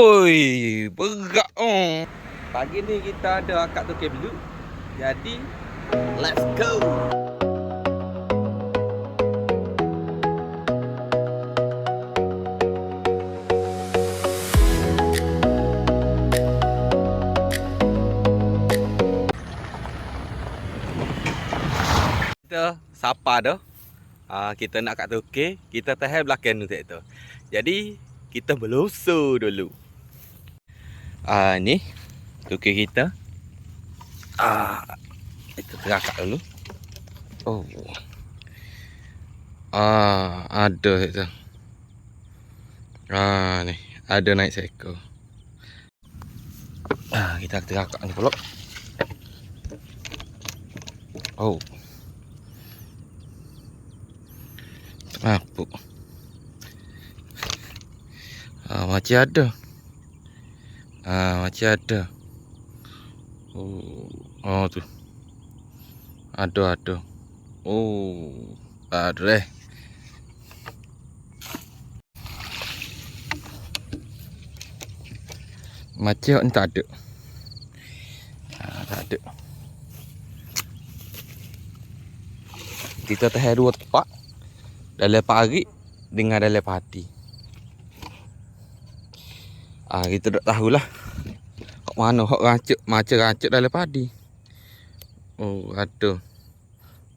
Oi, berat oh. Pagi ni kita ada akak tu blue. Jadi, let's go. Kita sapa dah. Kita nak kat Tukar, kita tahan belakang tu tu. Jadi, kita berlusur dulu. Ni Tukar kita. Kita terakak dulu. Oh. Ada itu. Ni ada naik seekor. Kita terakak ni pula. Oh. Apa? Macam ada. Macam ada. Oh tu. Ada. Oh, ada. Macam ni tak ada. Tak ada. Kita tahan dua tempat. Dalam pagi dengan dalam padi. Kita tak tahulah. Hak mana hak rancak, macam rancak dalam padi. Oh, ada.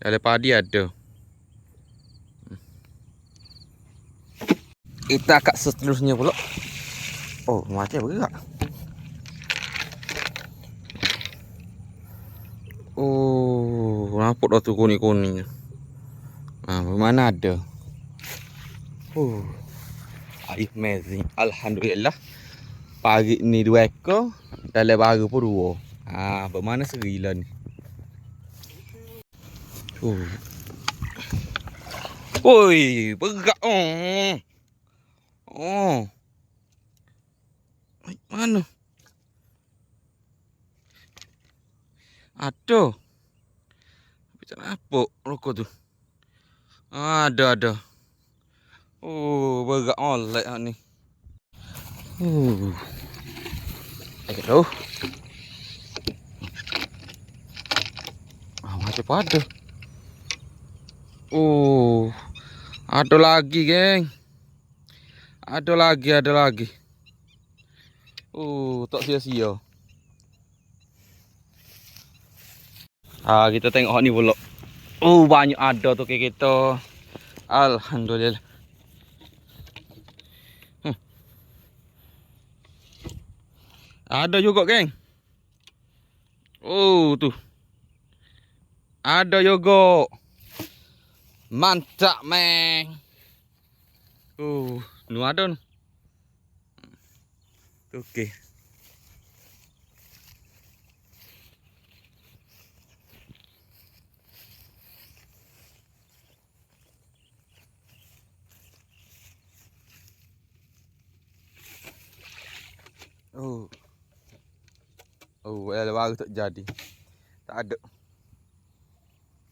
Dalam padi ada. Kita kat seterusnya pula. Oh, macam bergerak. Oh, nampak dah tu kuning-kuning. Mana ada? Amazing. Alhamdulillah. Pagi ni 2 ekor, dalam baru pun 2. Bermana serila ni. Oi, berat oh. Mana? Ada. Macam apa rokok tu? Ada. Oh, berat oleh ni. Hello. Macam pada. Ada lagi, geng. Ada lagi. Tak sia-sia. Kita tengok ni pula. Banyak ada tu kita. Alhamdulillah. Ada juga, geng. Tu. Ada juga. Mantap, meng. Nu ada nu. Okey. Baru tak jadi. Tak ada.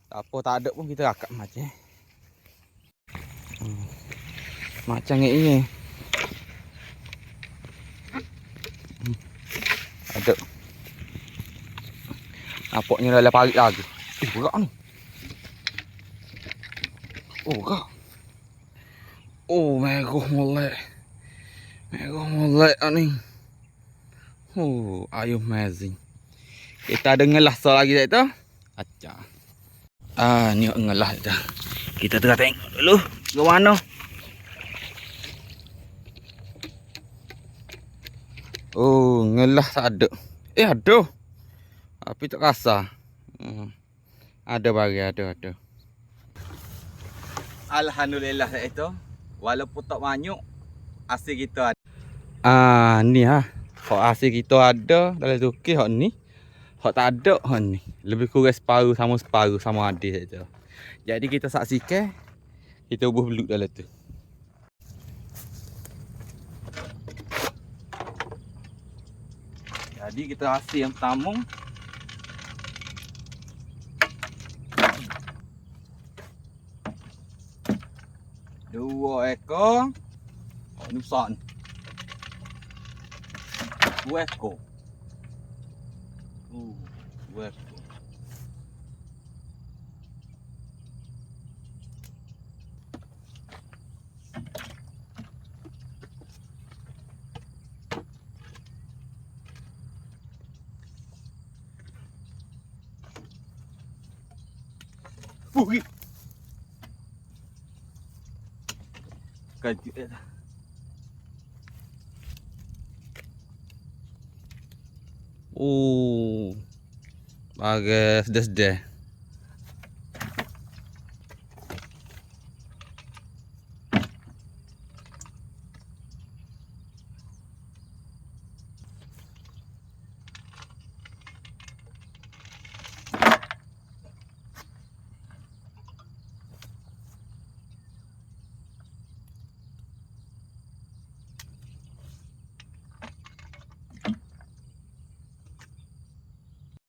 Tak ada pun kita akak macam. Macam ini. Ada. Nampaknya dalam parit lagi. Berat ni. Berat. Merah molek. Merah molek ni. Ayo amazing. Kita ada ngelah so lagi tak tu? Acah. Ni ngelah dah. Kita tengah tengok dulu ke mana. Ngelah tak ada. Ada. Tapi tak rasa. Ada bagi ada. Alhamdulillah tak itu. Walaupun tak banyak, hasil kita ada. Ni hak hasil kita ada dalam Tukar hak ni. Hak tak ada hak ni. Lebih kurang separuh sama adik saja. Jadi kita saksikan, kita ubuh beluk dalam tu. Jadi kita hasil yang pertama. Dua ekor. Ni besar ni. Weko. Weko. Ui. Kaji. Bagus sedih-sedih.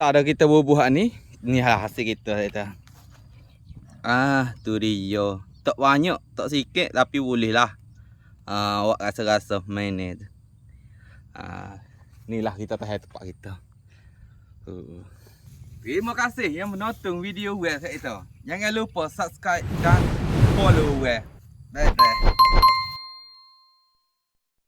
Ada kita buah ni hasil kita kata. Tu dia. Tak banyak, tak sikit tapi boleh lah. Awak rasa-rasa main ni tu. Inilah kita tahan tempat kita. Terima kasih yang menonton video kita. Jangan lupa subscribe dan follow. Bye bye.